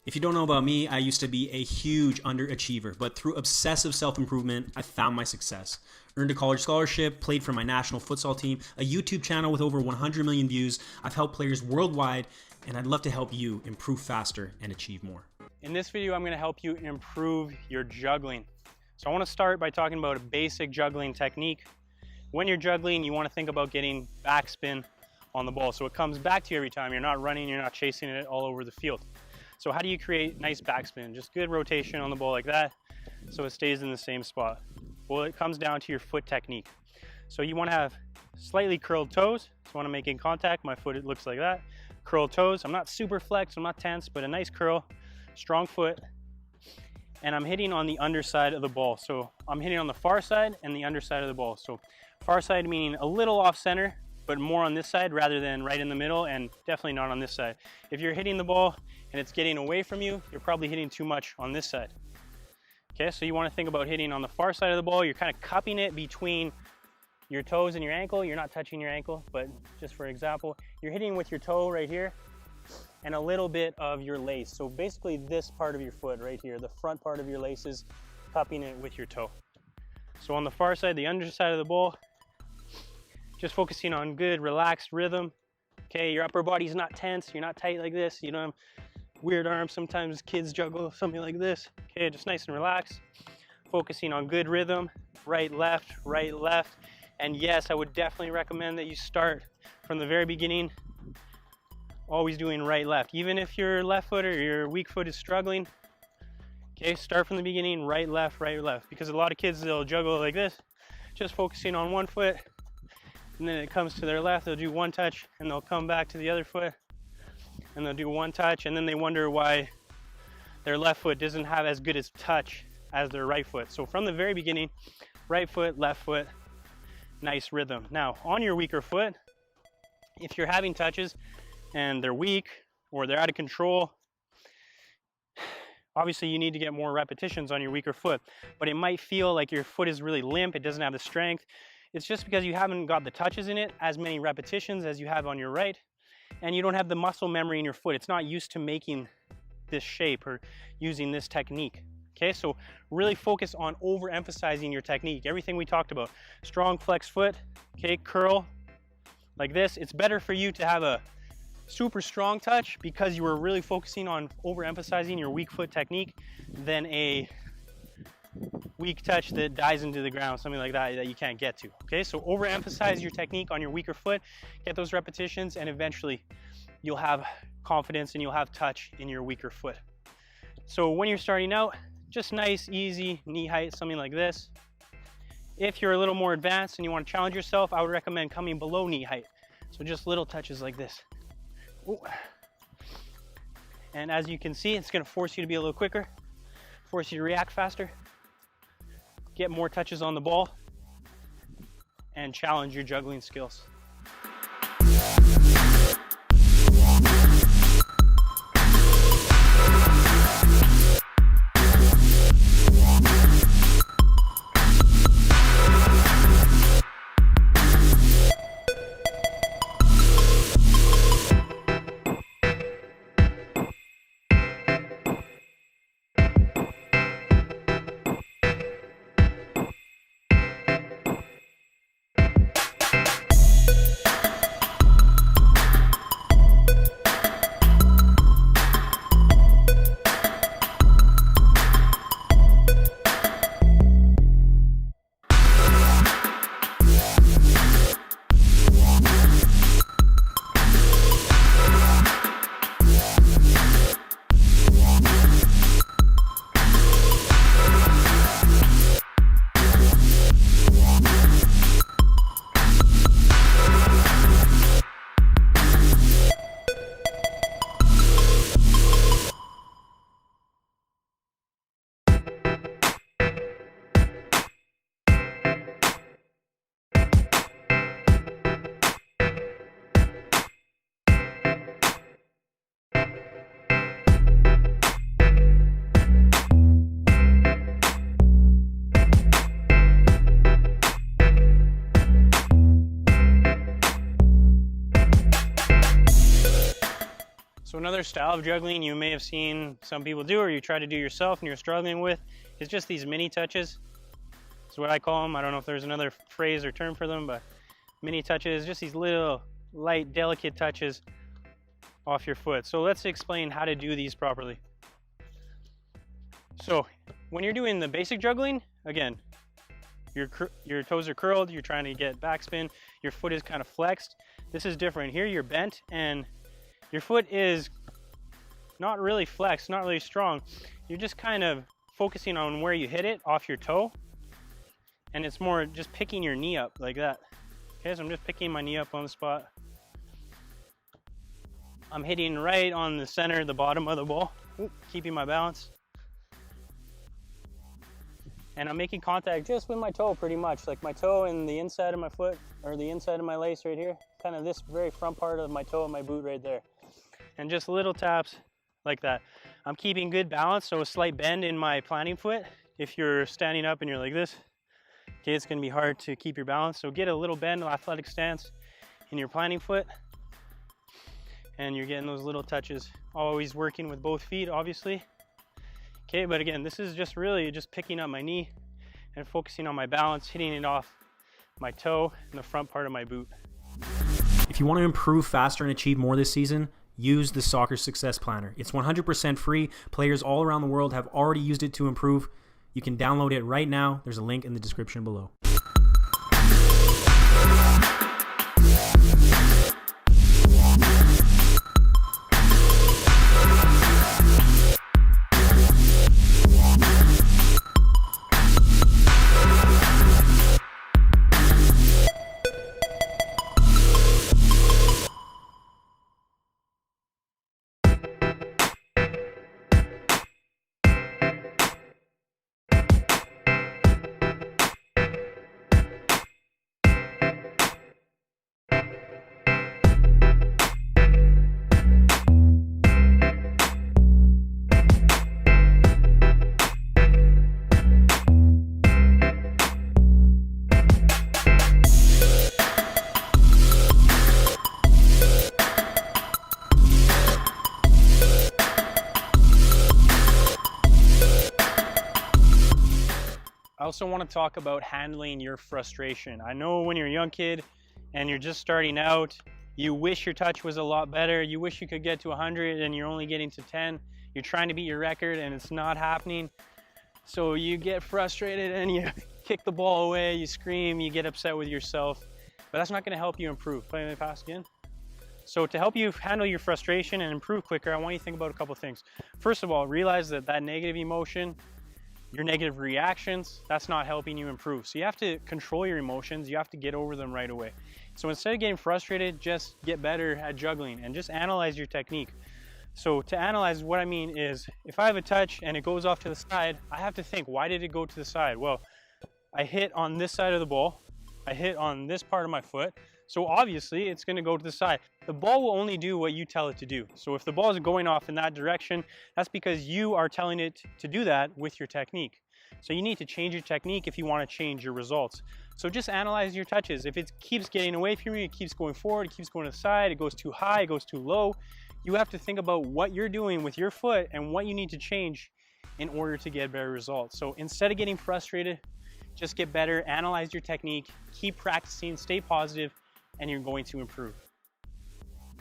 If you don't know about me, I used to be a huge underachiever, but through obsessive self-improvement, I found my success. Earned a college scholarship, played for my national futsal team, a YouTube channel with over 100 million views. I've helped players worldwide, and I'd love to help you improve faster and achieve more. In this video, I'm going to help you improve your juggling. So I want to start by talking about a basic juggling technique. When you're juggling, you want to think about getting backspin on the ball, so it comes back to you every time. You're not running, you're not chasing it all over the field. So how do you create nice backspin? Just good rotation on the ball like that, so it stays in the same spot. Well, it comes down to your foot technique. So you want to have slightly curled toes. So when I'm making contact, my foot, it looks like that. Curled toes. I'm not super flexed, I'm not tense, but a nice curl, strong foot. And I'm hitting on the underside of the ball. So I'm hitting on the far side and the underside of the ball. So far side meaning a little off center, but more on this side rather than right in the middle, and definitely not on this side. If you're hitting the ball and it's getting away from you, you're probably hitting too much on this side. Okay, so you want to think about hitting on the far side of the ball. You're kind of cupping it between your toes and your ankle. You're not touching your ankle, but just for example, you're hitting with your toe right here and a little bit of your lace. So basically this part of your foot right here, the front part of your lace, is cupping it with your toe. So on the far side, the underside of the ball, just focusing on good, relaxed rhythm. Okay, your upper body's not tense, you're not tight like this, you don't have weird arms. Sometimes kids juggle something like this. Okay, just nice and relaxed. Focusing on good rhythm, right, left, and yes, I would definitely recommend that you start from the very beginning, always doing right, left. Even if your left foot or your weak foot is struggling, okay, start from the beginning, right, left, because a lot of kids, they'll juggle like this, just focusing on one foot, and then it comes to their left, they'll do one touch, and they'll come back to the other foot, and they'll do one touch, and then they wonder why their left foot doesn't have as good as touch as their right foot. So from the very beginning, right foot, left foot, nice rhythm. Now, on your weaker foot, if you're having touches and they're weak or they're out of control, obviously you need to get more repetitions on your weaker foot, but it might feel like your foot is really limp, it doesn't have the strength. It's just because you haven't got the touches in it, as many repetitions as you have on your right, and you don't have the muscle memory in your foot. It's not used to making this shape or using this technique. Okay, so really focus on overemphasizing your technique. Everything we talked about, strong flex foot, okay, curl like this. It's better for you to have a super strong touch because you were really focusing on overemphasizing your weak foot technique than a weak touch that dies into the ground, something like that you can't get to. Okay, so overemphasize your technique on your weaker foot, get those repetitions, and eventually you'll have confidence and you'll have touch in your weaker foot. So when you're starting out, just nice, easy knee height, something like this. If you're a little more advanced and you want to challenge yourself, I would recommend coming below knee height. So just little touches like this. Ooh. And as you can see, it's going to force you to be a little quicker, force you to react faster, get more touches on the ball, and challenge your juggling skills. another style of juggling you may have seen some people do, or you try to do yourself and you're struggling with, is just these mini touches. That's what I call them. I don't know if there's another phrase or term for them, but mini touches, just these little light, delicate touches off your foot. So let's explain how to do these properly. So when you're doing the basic juggling, again, your toes are curled, you're trying to get backspin, your foot is kind of flexed. This is different. Here you're bent and your foot is not really flexed, not really strong. You're just kind of focusing on where you hit it off your toe, and it's more just picking your knee up like that. Okay, so I'm just picking my knee up on the spot. I'm hitting right on the center, the bottom of the ball, keeping my balance. And I'm making contact just with my toe pretty much, like my toe and the inside of my foot, or the inside of my lace right here, kind of this very front part of my toe and my boot right there. And just little taps like that. I'm keeping good balance, so a slight bend in my planting foot. If you're standing up and you're like this, okay, it's gonna be hard to keep your balance. So get a little bend, athletic stance in your planting foot. And you're getting those little touches. Always working with both feet, obviously. Okay, but again, this is just really just picking up my knee and focusing on my balance, hitting it off my toe and the front part of my boot. If you want to improve faster and achieve more this season, use the Soccer Success Planner. It's 100% free. Players all around the world have already used it to improve. You can download it right now. There's a link in the description below. I also want to talk about handling your frustration. I know when you're a young kid and you're just starting out, you wish your touch was a lot better. You wish you could get to 100 and you're only getting to 10. You're trying to beat your record and it's not happening. So you get frustrated and you kick the ball away, you scream, you get upset with yourself, but that's not going to help you improve. Play me pass again. So to help you handle your frustration and improve quicker, I want you to think about a couple things. First of all, realize that negative emotion, your negative reactions, that's not helping you improve. So you have to control your emotions. You have to get over them right away. So instead of getting frustrated, just get better at juggling and just analyze your technique. So to analyze, what I mean is, if I have a touch and it goes off to the side, I have to think, why did it go to the side? Well, I hit on this side of the ball. I hit on this part of my foot. So obviously it's going to go to the side. The ball will only do what you tell it to do. So if the ball is going off in that direction, that's because you are telling it to do that with your technique. So you need to change your technique if you want to change your results. So just analyze your touches. If it keeps getting away from you, it keeps going forward, it keeps going to the side, it goes too high, it goes too low, you have to think about what you're doing with your foot and what you need to change in order to get better results. So instead of getting frustrated, just get better, analyze your technique, keep practicing, stay positive, and you're going to improve.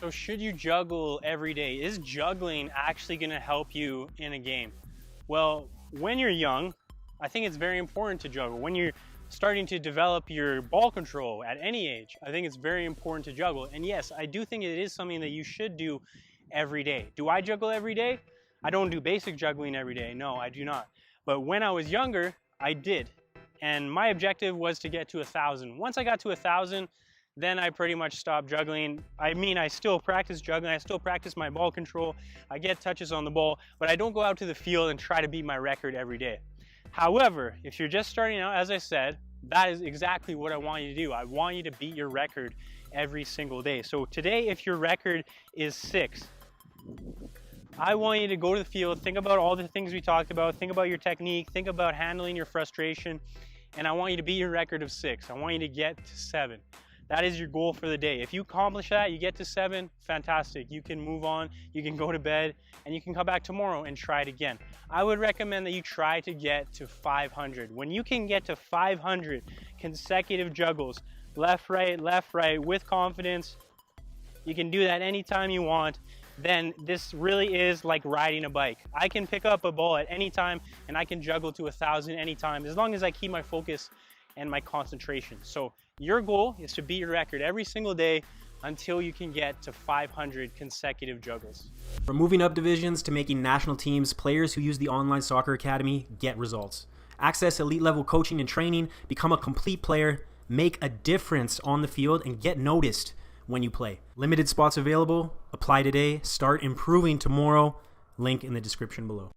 So should you juggle every day? Is juggling actually going to help you in a game? Well, when you're young, I think it's very important to juggle. When you're starting to develop your ball control at any age, I think it's very important to juggle. And yes, I do think it is something that you should do every day. Do I juggle every day? I don't do basic juggling every day. No, I do not. But when I was younger, I did. And my objective was to get to 1,000. Once I got to 1,000, then I pretty much stopped juggling. I mean, I still practice juggling, I still practice my ball control, I get touches on the ball, but I don't go out to the field and try to beat my record every day. However, if you're just starting out, as I said, that is exactly what I want you to do. I want you to beat your record every single day. So today, if your record is 6, I want you to go to the field, think about all the things we talked about, think about your technique, think about handling your frustration, and I want you to beat your record of 6. I want you to get to 7. That is your goal for the day. If you accomplish that, you get to 7, fantastic. You can move on, you can go to bed, and you can come back tomorrow and try it again. I would recommend that you try to get to 500. When you can get to 500 consecutive juggles, left, right, with confidence, you can do that anytime you want, then this really is like riding a bike. I can pick up a ball at any time and I can juggle to 1,000 anytime as long as I keep my focus and my concentration. So your goal is to beat your record every single day until you can get to 500 consecutive juggles. From moving up divisions to making national teams, players who use the Online Soccer Academy get results. Access elite level coaching and training, become a complete player, make a difference on the field, and get noticed when you play. Limited spots available. Apply today. Start improving tomorrow. Link in the description below.